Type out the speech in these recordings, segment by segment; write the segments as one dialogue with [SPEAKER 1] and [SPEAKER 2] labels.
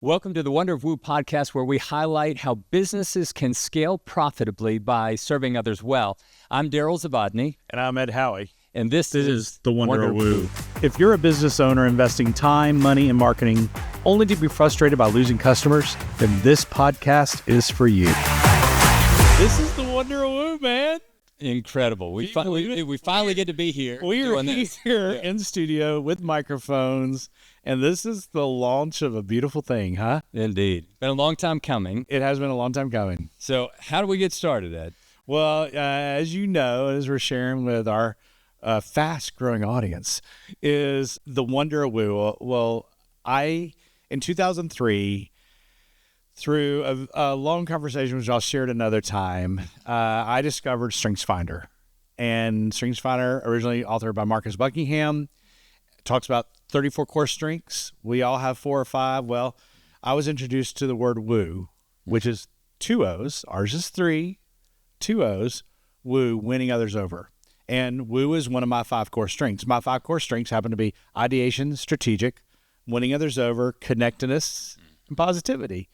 [SPEAKER 1] Welcome to the Wonder of WOOO podcast, where we highlight how businesses can scale profitably by serving others well. I'm Daryl Zavadny.
[SPEAKER 2] And I'm Ed Howie.
[SPEAKER 1] And this is
[SPEAKER 2] the Wonder of WOOO. If you're a business owner investing time, money, and marketing only to be frustrated by losing customers, then this podcast is for you. This is the Wonder of WOOO, man.
[SPEAKER 1] Incredible. We finally get to be here.
[SPEAKER 2] We are here in studio with microphones, and this is the launch of a beautiful thing, huh?
[SPEAKER 1] Indeed. Been a long time coming.
[SPEAKER 2] It has been a long time coming.
[SPEAKER 1] So how do we get started, Ed?
[SPEAKER 2] Well, as you know, as we're sharing with our fast-growing audience, is the Wonder of WOOO. Well, in 2003, through a long conversation, which I'll share at another time, I discovered StrengthsFinder. And StrengthsFinder, originally authored by Marcus Buckingham, talks about 34 core strengths. We all have 4 or 5. Well, I was introduced to the word WOO, which is 2 O's. Ours is 3, 2 O's, WOO, winning others over. And WOO is one of my 5 core strengths. My 5 core strengths happen to be ideation, strategic, winning others over, connectedness, and positivity.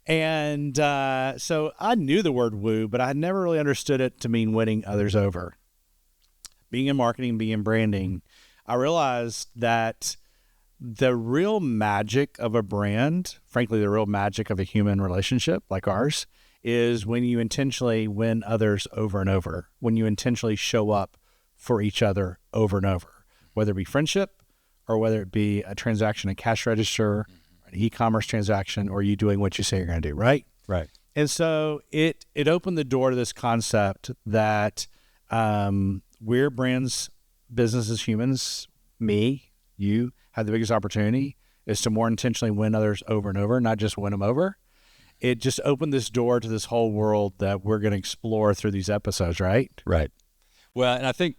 [SPEAKER 2] And so I knew the word WOO, but I never really understood it to mean winning others over. Being in marketing, being in branding, I realized that the real magic of a brand, frankly, the real magic of a human relationship like ours, is when you intentionally win others over and over, when you intentionally show up for each other over and over, whether it be friendship or whether it be a transaction in cash register, an e-commerce transaction, or you doing what you say you're going to do, right?
[SPEAKER 1] Right.
[SPEAKER 2] And so it opened the door to this concept that we're brands, businesses, humans, me, you, have the biggest opportunity is to more intentionally win others over and over, not just win them over. It just opened this door to this whole world that we're going to explore through these episodes, right?
[SPEAKER 1] Right. Well, and I think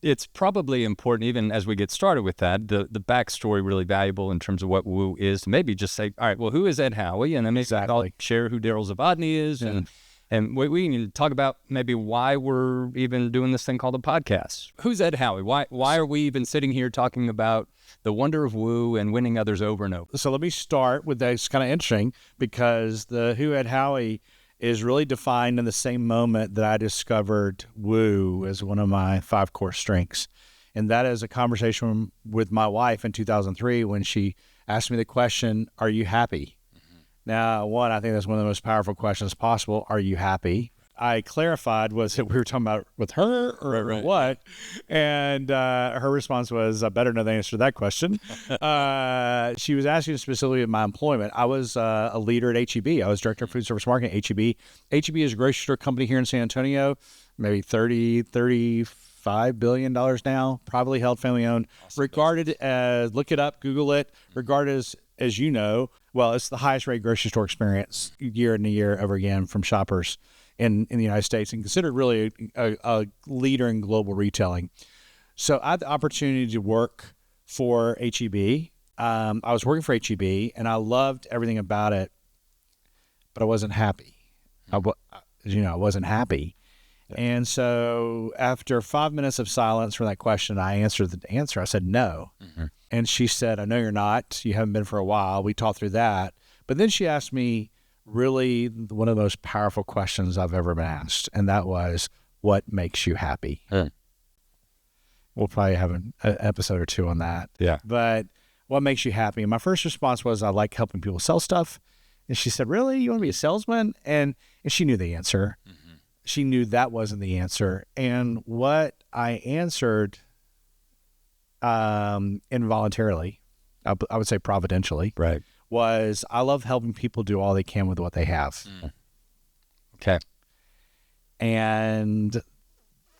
[SPEAKER 1] it's probably important, even as we get started with that, the backstory really valuable in terms of what WOO is. Maybe just say, all right, well, who is Ed Howie? And then maybe I'll share who Daryl Zavadny is. And we can talk about maybe why we're even doing this thing called a podcast. Who's Ed Howie? Why are we even sitting here talking about the wonder of WOO and winning others over and over?
[SPEAKER 2] So let me start with that. It's kind of interesting because the who Ed Howie is really defined in the same moment that I discovered WOO as one of my 5 core strengths. And that is a conversation with my wife in 2003 when she asked me the question, are you happy? Now, one, I think that's one of the most powerful questions possible. Are you happy? I clarified, was it we were talking about with her or what? And her response was, I better know the answer to that question. She was asking specifically about my employment. I was a leader at HEB. I was director of food service marketing at HEB. HEB is a grocery store company here in San Antonio, maybe $35 billion now, privately held, family owned, regarded as, look it up, Google it, regarded as you know, well, it's the highest rate grocery store experience year in and year over again from shoppers in the United States, and considered really a leader in global retailing. So I had the opportunity to work for HEB. I was working for HEB, and I loved everything about it, but I wasn't happy. I wasn't happy. And so after 5 minutes of silence from that question, I answered the answer. I said, no. Mm-hmm. And she said, I know you're not. You haven't been for a while. We talked through that. But then she asked me really one of the most powerful questions I've ever been asked. And that was, what makes you happy? We'll probably have an episode or 2 on that.
[SPEAKER 1] Yeah.
[SPEAKER 2] But what makes you happy? And my first response was, I like helping people sell stuff. And she said, really? You want to be a salesman? And she knew the answer. Mm-hmm. She knew that wasn't the answer. And what I answered involuntarily, I would say providentially,
[SPEAKER 1] right,
[SPEAKER 2] was I love helping people do all they can with what they have.
[SPEAKER 1] Okay.
[SPEAKER 2] And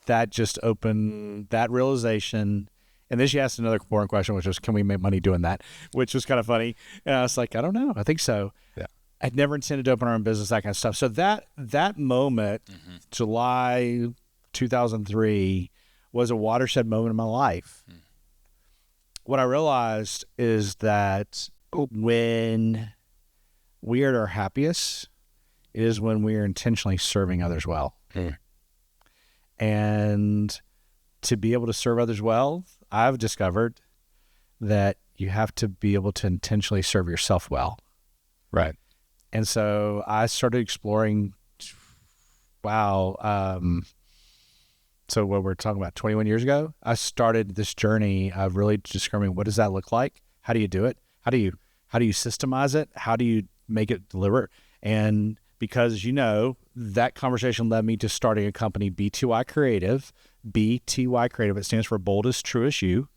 [SPEAKER 2] that just opened that realization. And then she asked another important question, which was, can we make money doing that? Which was kind of funny. And I was like, I don't know. I think so.
[SPEAKER 1] Yeah.
[SPEAKER 2] I'd never intended to open our own business, that kind of stuff. So that moment, July 2003, was a watershed moment in my life. What I realized is that when we are at our happiest is when we are intentionally serving others well. And to be able to serve others well, I've discovered that you have to be able to intentionally serve yourself well.
[SPEAKER 1] Right.
[SPEAKER 2] And so I started exploring, so what we're talking about 21 years ago, I started this journey of really discovering what does that look like? How do you do it? How do you systemize it? How do you make it deliver? And because, that conversation led me to starting a company, BTY Creative. BTY Creative, it stands for Boldest, Truest You.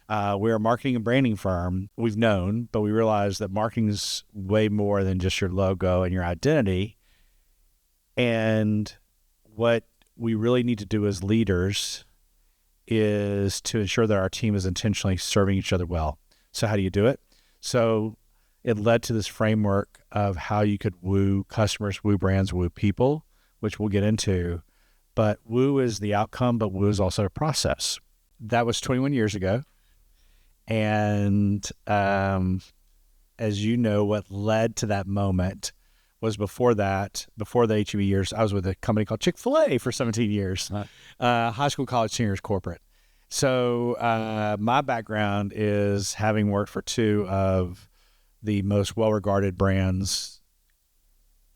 [SPEAKER 2] We're a marketing and branding firm. We've known, but we realized that marketing is way more than just your logo and your identity. And what we really need to do as leaders is to ensure that our team is intentionally serving each other well. So how do you do it? So it led to this framework of how you could woo customers, woo brands, woo people, which we'll get into. But woo is the outcome, but woo is also a process. That was 21 years ago. And as you know, what led to that moment was before the HEB years, I was with a company called Chick-fil-A for 17 years, high school, college, seniors, corporate. So my background is having worked for two of the most well-regarded brands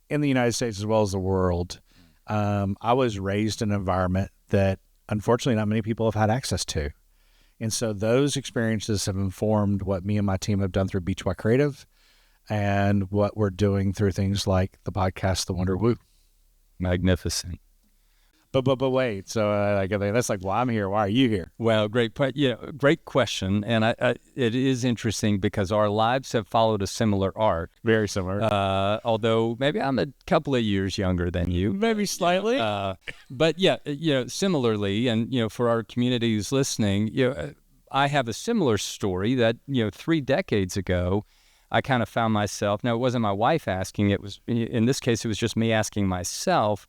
[SPEAKER 2] in the United States as well as the world. I was raised in an environment that unfortunately not many people have had access to. And so those experiences have informed what me and my team have done through BTY Creative and what we're doing through things like the podcast, The Wonder WOOO.
[SPEAKER 1] Magnificent.
[SPEAKER 2] But wait, so that's like, well, I'm here. Why are you here?
[SPEAKER 1] Well, great question. And it is interesting because our lives have followed a similar arc.
[SPEAKER 2] Very similar.
[SPEAKER 1] Although maybe I'm a couple of years younger than you.
[SPEAKER 2] Maybe slightly.
[SPEAKER 1] But similarly, and, for our community who's listening, I have a similar story that, 3 decades ago, I kind of found myself, now it wasn't my wife asking, in this case, it was just me asking myself,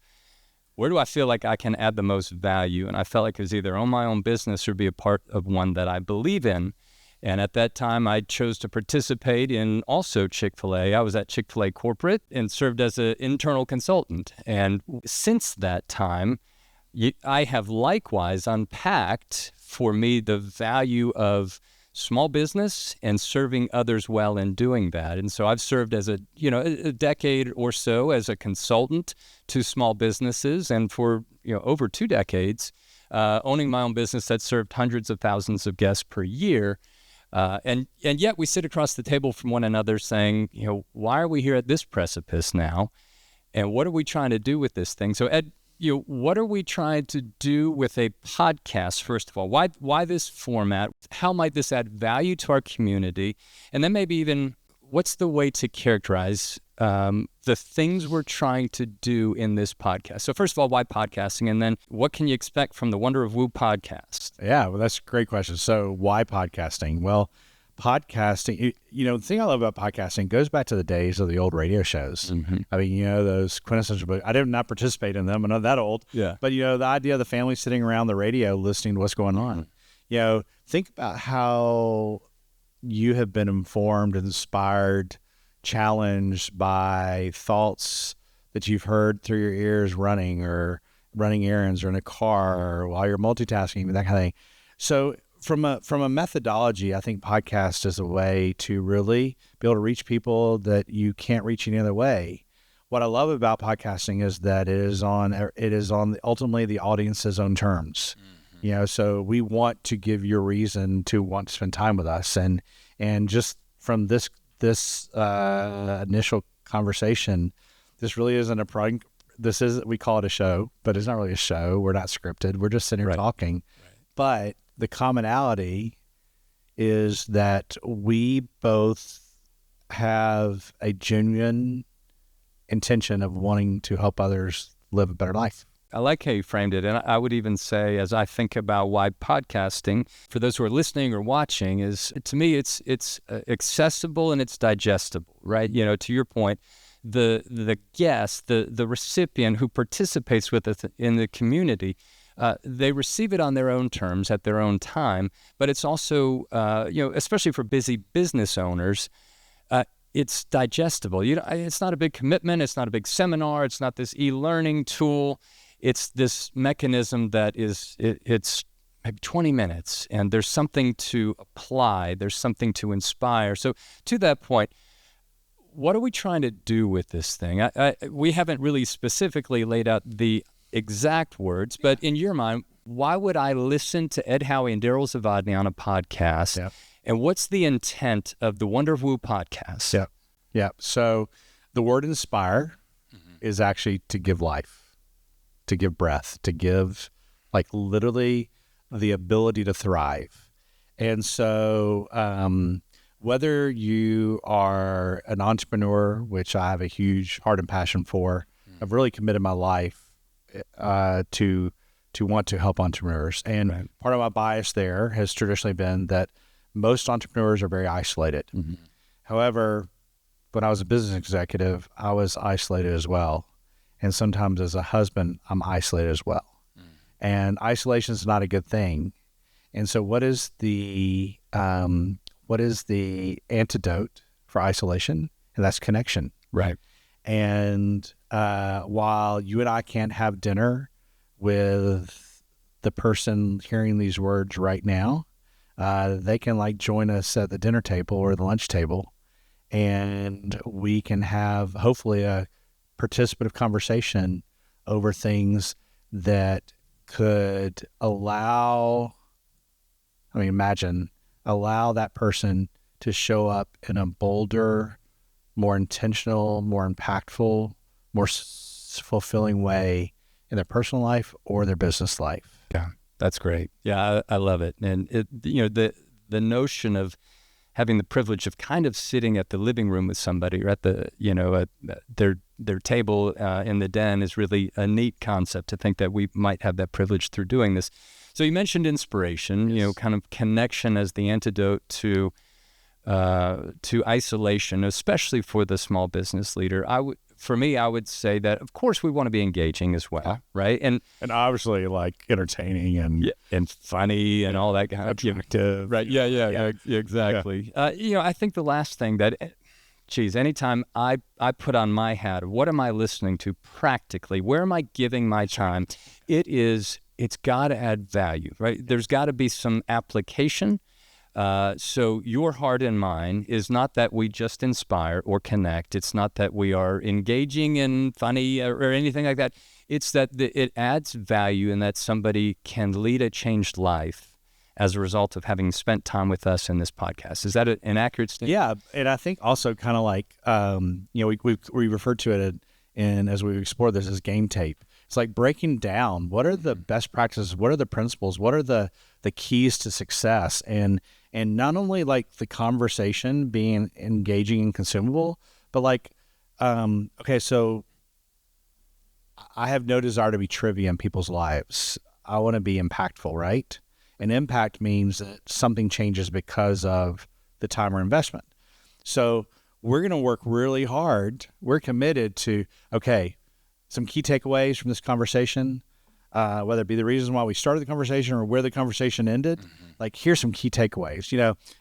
[SPEAKER 1] where do I feel like I can add the most value? And I felt like it was either own my own business or be a part of one that I believe in. And at that time, I chose to participate in also Chick-fil-A. I was at Chick-fil-A corporate and served as an internal consultant. And since that time, I have likewise unpacked for me the value of small business and serving others well in doing that. And so I've served as a decade or so as a consultant to small businesses, and for over 2 decades owning my own business that served hundreds of thousands of guests per year. And yet we sit across the table from one another saying, why are we here at this precipice now? And what are we trying to do with this thing? So Ed, what are we trying to do with a podcast, first of all? Why this format? How might this add value to our community? And then maybe even, what's the way to characterize the things we're trying to do in this podcast? So first of all, why podcasting? And then what can you expect from the Wonder of WOOO podcast?
[SPEAKER 2] Yeah, well, that's a great question. So why podcasting? Well, podcasting, the thing I love about podcasting goes back to the days of the old radio shows.
[SPEAKER 1] Mm-hmm.
[SPEAKER 2] I mean, those quintessential, I did not participate in them. I'm not that old.
[SPEAKER 1] Yeah.
[SPEAKER 2] But, the idea of the family sitting around the radio listening to what's going on. Think about how you have been informed, inspired, challenged by thoughts that you've heard through your ears running errands or in a car or while you're multitasking, that kind of thing. So from a methodology, I think podcast is a way to really be able to reach people that you can't reach any other way. What I love about podcasting is that it is on ultimately the audience's own terms. Mm-hmm. So we want to give you a reason to want to spend time with us, and just from this initial conversation, this really isn't we call it a show, but it's not really a show. We're not scripted. We're just sitting here talking. Right. But the commonality is that we both have a genuine intention of wanting to help others live a better life.
[SPEAKER 1] I like how you framed it. And I would even say, as I think about why podcasting, for those who are listening or watching, is, to me, it's accessible and it's digestible, right? To your point, the guest, the recipient who participates with us in the community, they receive it on their own terms at their own time. But it's also, especially for busy business owners, it's digestible. It's not a big commitment. It's not a big seminar. It's not this e-learning tool. It's this mechanism that it's maybe 20 minutes, and there's something to apply. There's something to inspire. So to that point, what are we trying to do with this thing? We haven't really specifically laid out the exact words, but in your mind, why would I listen to Ed Howie and Daryl Zavadny on a podcast?
[SPEAKER 2] Yeah.
[SPEAKER 1] And what's the intent of the Wonder of Woo podcast?
[SPEAKER 2] Yeah. Yeah. So the word inspire is actually to give life, to give breath, to give like literally the ability to thrive. And so whether you are an entrepreneur, which I have a huge heart and passion for, I've really committed my life to want to help entrepreneurs. And part of my bias there has traditionally been that most entrepreneurs are very isolated. However, when I was a business executive, I was isolated as well. And sometimes as a husband, I'm isolated as well. And isolation is not a good thing. And so what is the antidote for isolation? And that's connection.
[SPEAKER 1] Right.
[SPEAKER 2] And while you and I can't have dinner with the person hearing these words right now, they can like join us at the dinner table or the lunch table, and we can have hopefully a participative conversation over things that could allow that person to show up in a bolder, more intentional, more impactful, more fulfilling way in their personal life or their business life.
[SPEAKER 1] Yeah, that's great. Yeah, I love it. And the notion of having the privilege of kind of sitting at the living room with somebody or at the at their table in the den is really a neat concept to think that we might have that privilege through doing this. So you mentioned inspiration,
[SPEAKER 2] Yes.
[SPEAKER 1] kind of connection as the antidote to isolation, especially for the small business leader. For me, I would say that, of course, we want to be engaging as well, right? And
[SPEAKER 2] obviously, like entertaining
[SPEAKER 1] and funny and all that kind of
[SPEAKER 2] attractive.
[SPEAKER 1] right? Yeah, exactly.
[SPEAKER 2] Yeah.
[SPEAKER 1] I think the last thing that, anytime I put on my hat, what am I listening to practically? Where am I giving my time? It's got to add value, right? There's got to be some application. So your heart and mine is not that we just inspire or connect. It's not that we are engaging and funny or anything like that. It's that it adds value and that somebody can lead a changed life as a result of having spent time with us in this podcast. Is that an accurate statement?
[SPEAKER 2] Yeah, and I think also kind of like we referred to it as we explore this as game tape. It's like breaking down what are the best practices, what are the principles, what are the keys to success, and not only like the conversation being engaging and consumable, but like okay, so I have no desire to be trivia in people's lives. I want to be impactful, right? And impact means that something changes because of the time or investment. So we're going to work really hard. We're committed to, okay, some key takeaways from this conversation, whether it be the reasons why we started the conversation or where the conversation ended. Like, here's some key takeaways.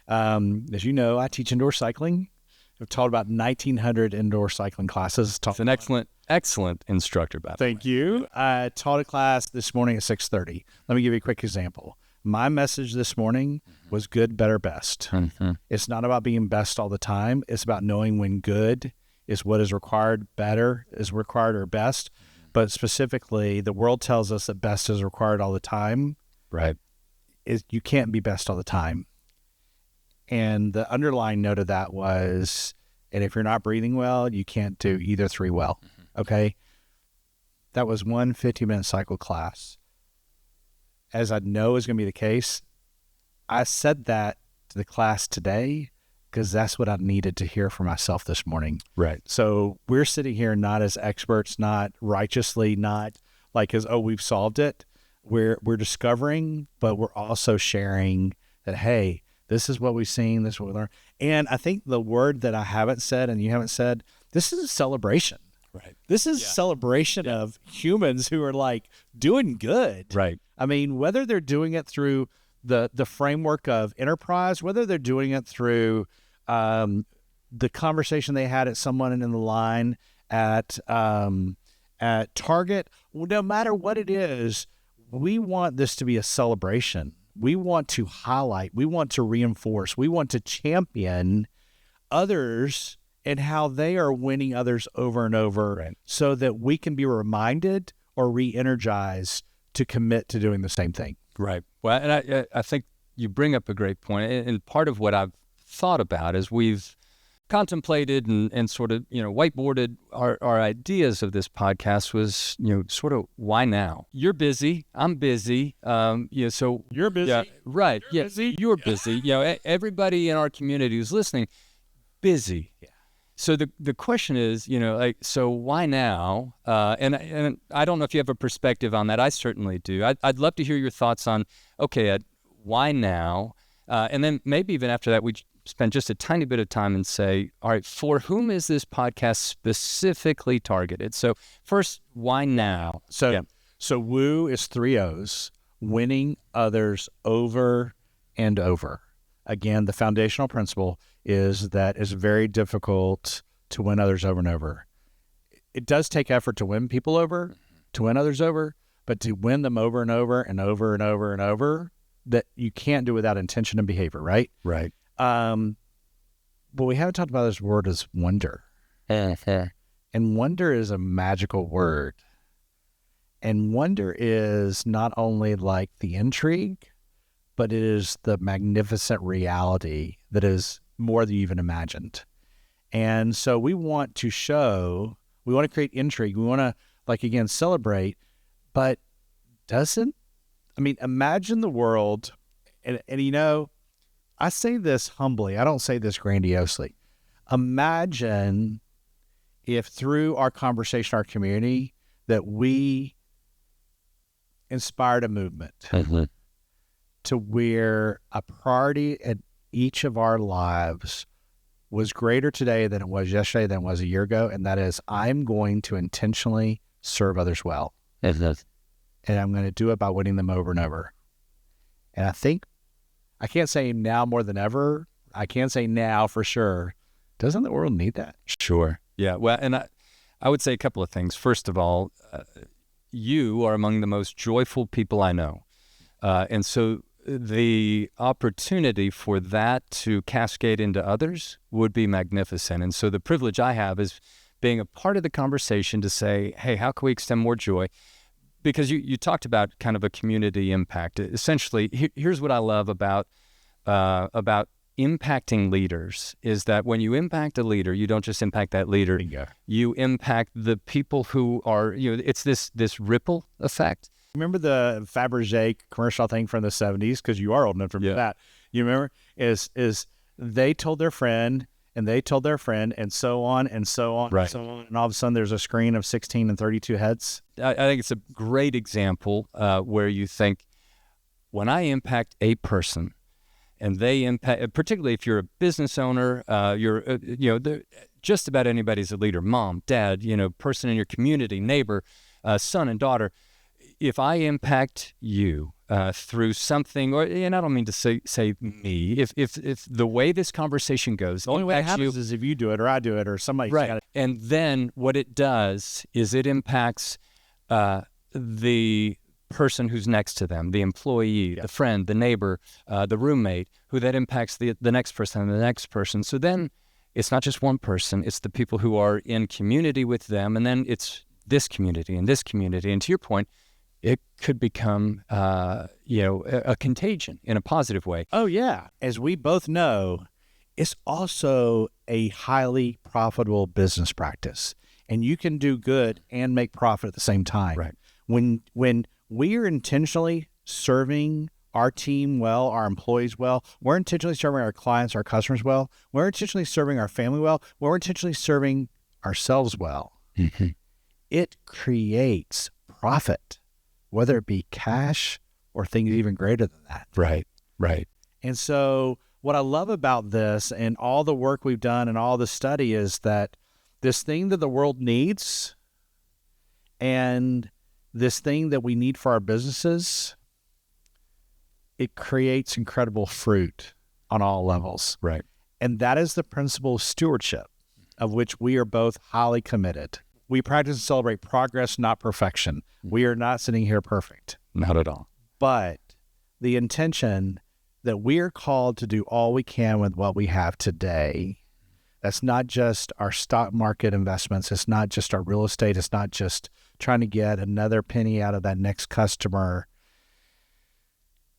[SPEAKER 2] As you know, I teach indoor cycling. I've taught about 1,900 indoor cycling classes.
[SPEAKER 1] It's an excellent instructor, by the way.
[SPEAKER 2] Thank you. I taught a class this morning at 6:30. Let me give you a quick example. My message this morning was good, better, best. It's not about being best all the time. It's about knowing when good is what is required, better is required, or best. But specifically, the world tells us that best is required all the time.
[SPEAKER 1] Right.
[SPEAKER 2] You can't be best all the time. And the underlying note of that was, and if you're not breathing well, you can't do either three well. Okay? That was one 50-minute cycle class. As I know is going to be the case, I said that to the class today because that's what I needed to hear for myself this morning.
[SPEAKER 1] Right.
[SPEAKER 2] So we're sitting here not as experts, not righteously, not like as, we've solved it. We're discovering, but we're also sharing that, hey, this is what we've seen, this is what we learned. And I think the word that I haven't said and you haven't said, this is a celebration.
[SPEAKER 1] Right.
[SPEAKER 2] This is a celebration of humans who are like doing good.
[SPEAKER 1] Right.
[SPEAKER 2] I mean, whether they're doing it through the framework of enterprise, whether they're doing it through the conversation they had at someone in the line at Target, no matter what it is, we want this to be a celebration. We want to highlight, we want to reinforce, we want to champion others and how they are winning others over and over,
[SPEAKER 1] Right.
[SPEAKER 2] so that we can be reminded or re-energized to commit to doing the same thing.
[SPEAKER 1] Right. Well, and I think you bring up a great point. And part of what I've thought about as we've contemplated and sort of, whiteboarded our ideas of this podcast was, sort of why now? You're busy. I'm busy. So
[SPEAKER 2] You're busy.
[SPEAKER 1] Yeah, right.
[SPEAKER 2] You're
[SPEAKER 1] Yeah,
[SPEAKER 2] busy.
[SPEAKER 1] you're busy. Everybody in our community who's listening, busy.
[SPEAKER 2] Yeah.
[SPEAKER 1] So the question is, so why now? And I don't know if you have a perspective on that. I certainly do. I'd love to hear your thoughts on, okay, Ed, why now? And then maybe even after that, we spend just a tiny bit of time and say, all right, for whom is this podcast specifically targeted? So first, why now?
[SPEAKER 2] So WOO is 3 O's, winning others over and over. Again, the foundational principle is that it's very difficult to win others over and over. It does take effort to win people over, to win others over, but to win them over and over and over and over and over, that you can't do without intention and behavior, right?
[SPEAKER 1] Right.
[SPEAKER 2] But we haven't talked about this word as wonder. And wonder is a magical word. And wonder is not only like the intrigue, but it is the magnificent reality that is more than you even imagined. And so we want to create intrigue. We want to, again, celebrate, but imagine the world, and I say this humbly, I don't say this grandiosely. Imagine if through our conversation, our community, that we inspired a movement to where a priority at each of our lives was greater today than it was yesterday, than it was a year ago, and that is, I'm going to intentionally serve others well. And I'm going to do it by winning them over and over. And I think, I can't say now more than ever, I can't say now for sure, doesn't the world need that?
[SPEAKER 1] Sure. Yeah. Well, and I would say a couple of things. First of all, you are among the most joyful people I know. And so the opportunity for that to cascade into others would be magnificent. And so the privilege I have is being a part of the conversation to say, hey, how can we extend more joy? Because you talked about kind of a community impact. Essentially, here's what I love about impacting leaders is that when you impact a leader, you don't just impact that leader.
[SPEAKER 2] Bingo.
[SPEAKER 1] You impact the people who are, it's this ripple effect.
[SPEAKER 2] Remember the Fabergé commercial thing from the 70s? Because you are old enough to remember that. You remember? Is they told their friend, and they told their friend, and so on, and so on,
[SPEAKER 1] right.
[SPEAKER 2] and so on. And all of a sudden, there's a screen of 16 and 32 heads.
[SPEAKER 1] I think it's a great example where you think, when I impact a person, and they impact, particularly if you're a business owner, just about anybody's a leader, mom, dad, person in your community, neighbor, son and daughter. If I impact you through something, and I don't mean to say me, if the way this conversation goes,
[SPEAKER 2] the only way it happens is if you do it or I do it or somebody.
[SPEAKER 1] Right. And then what it does is it impacts the person who's next to them, the employee, the friend, the neighbor, the roommate, who that impacts the next person and the next person. So then it's not just one person, it's the people who are in community with them, and then it's this community and this community. And to your point, it could become, a contagion in a positive way.
[SPEAKER 2] Oh, yeah. As we both know, it's also a highly profitable business practice. And you can do good and make profit at the same time.
[SPEAKER 1] Right.
[SPEAKER 2] When we are intentionally serving our team well, our employees well, we're intentionally serving our clients, our customers well, we're intentionally serving our family well, we're intentionally serving ourselves well.
[SPEAKER 1] Mm-hmm.
[SPEAKER 2] It creates profit, whether it be cash or things even greater than that.
[SPEAKER 1] Right.
[SPEAKER 2] And so what I love about this and all the work we've done and all the study is that this thing that the world needs and this thing that we need for our businesses, it creates incredible fruit on all levels.
[SPEAKER 1] Right.
[SPEAKER 2] And that is the principle of stewardship, of which we are both highly committed. We practice and celebrate progress, not perfection. We are not sitting here perfect.
[SPEAKER 1] Not at all.
[SPEAKER 2] But the intention that we are called to do all we can with what we have today, That's not just our stock market investments. It's not just our real estate. It's not just trying to get another penny out of that next customer.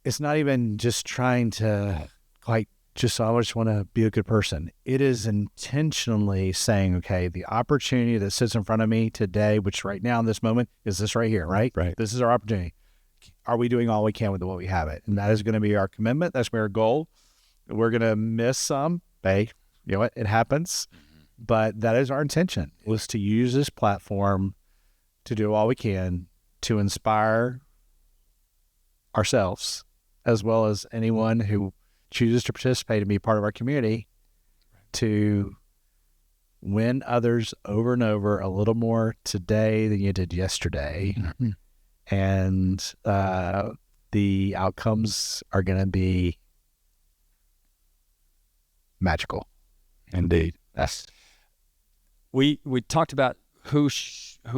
[SPEAKER 2] It's not even just trying to I just want to be a good person. It is intentionally saying, okay, the opportunity that sits in front of me today, which right now in this moment is this right here, right?
[SPEAKER 1] Right.
[SPEAKER 2] This is our opportunity. Are we doing all we can with what we have it? And that is going to be our commitment. That's our goal. We're going to miss some. Hey, you know what? It happens. But that is our intention, was to use this platform to do all we can to inspire ourselves, as well as anyone who chooses to participate and be part of our community, to win others over and over a little more today than you did yesterday. Mm-hmm. And the outcomes are going to be magical.
[SPEAKER 1] Indeed.
[SPEAKER 2] Yes.
[SPEAKER 1] We talked about who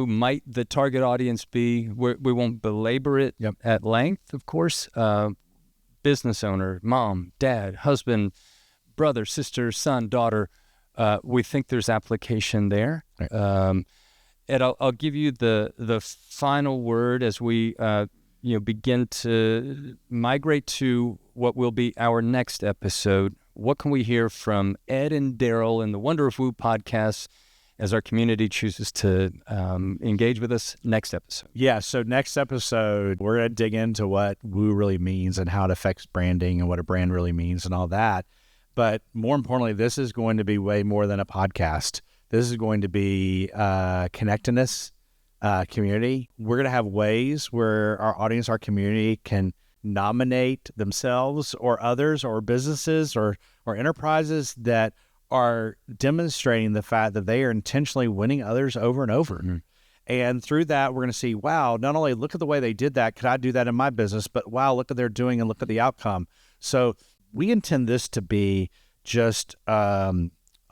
[SPEAKER 1] might the target audience be. We won't belabor it at length, of course. Business owner, mom, dad, husband, brother, sister, son, daughter. We think there's application there. Right. Ed, I'll give you the final word as we begin to migrate to what will be our next episode. What can we hear from Ed and Daryl in the Wonder of WOO podcast as our community chooses to engage with us next episode?
[SPEAKER 2] Yeah, so next episode, we're going to dig into what WOO really means and how it affects branding and what a brand really means and all that. But more importantly, this is going to be way more than a podcast. This is going to be connectedness, community. We're going to have ways where our audience, our community can nominate themselves or others or businesses or enterprises that are demonstrating the fact that they are intentionally winning others over and over. Mm-hmm. And through that, we're going to see, wow, not only look at the way they did that, could I do that in my business, but wow, look what they're doing and look at the outcome. So we intend this to be just a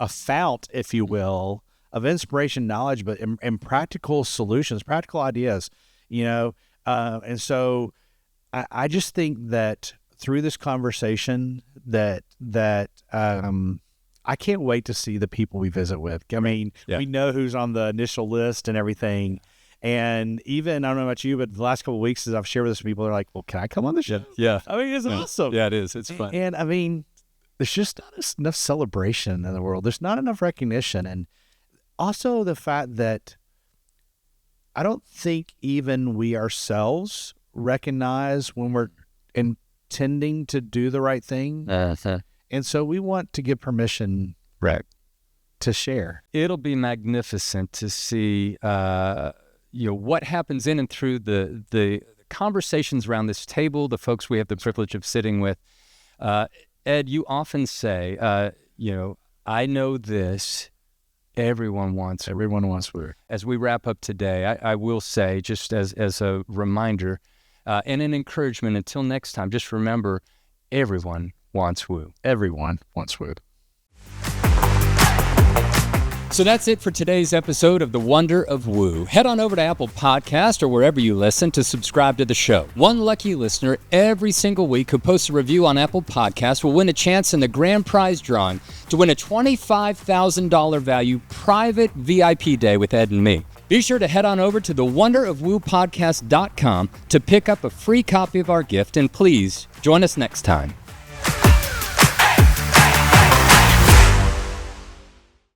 [SPEAKER 2] fount, if you will, of inspiration, knowledge, but in practical solutions, practical ideas, and so I just think that through this conversation that I can't wait to see the people we visit with. I mean, we know who's on the initial list and everything. And even, I don't know about you, but the last couple of weeks as I've shared with some people, they're like, well, can I come on the show?
[SPEAKER 1] Yeah.
[SPEAKER 2] I mean, it's awesome.
[SPEAKER 1] Yeah, it is. It's fun.
[SPEAKER 2] And I mean, there's just not enough celebration in the world. There's not enough recognition. And also the fact that I don't think even we ourselves recognize when we're intending to do the right thing. And so we want to give permission to share.
[SPEAKER 1] It'll be magnificent to see what happens in and through the conversations around this table, the folks we have the privilege of sitting with. Ed, you often say, I know this. Everyone wants WOO. As we wrap up today, I will say, just as a reminder and an encouragement, until next time, just remember, everyone wants WOO.
[SPEAKER 2] Everyone wants WOO.
[SPEAKER 1] So that's it for today's episode of The Wonder of WOO. Head on over to Apple Podcast or wherever you listen to subscribe to the show. One lucky listener every single week who posts a review on Apple Podcasts will win a chance in the grand prize drawing to win a $25,000 value private VIP day with Ed and me. Be sure to head on over to thewonderofwoopodcast.com to pick up a free copy of our gift, and please join us next time.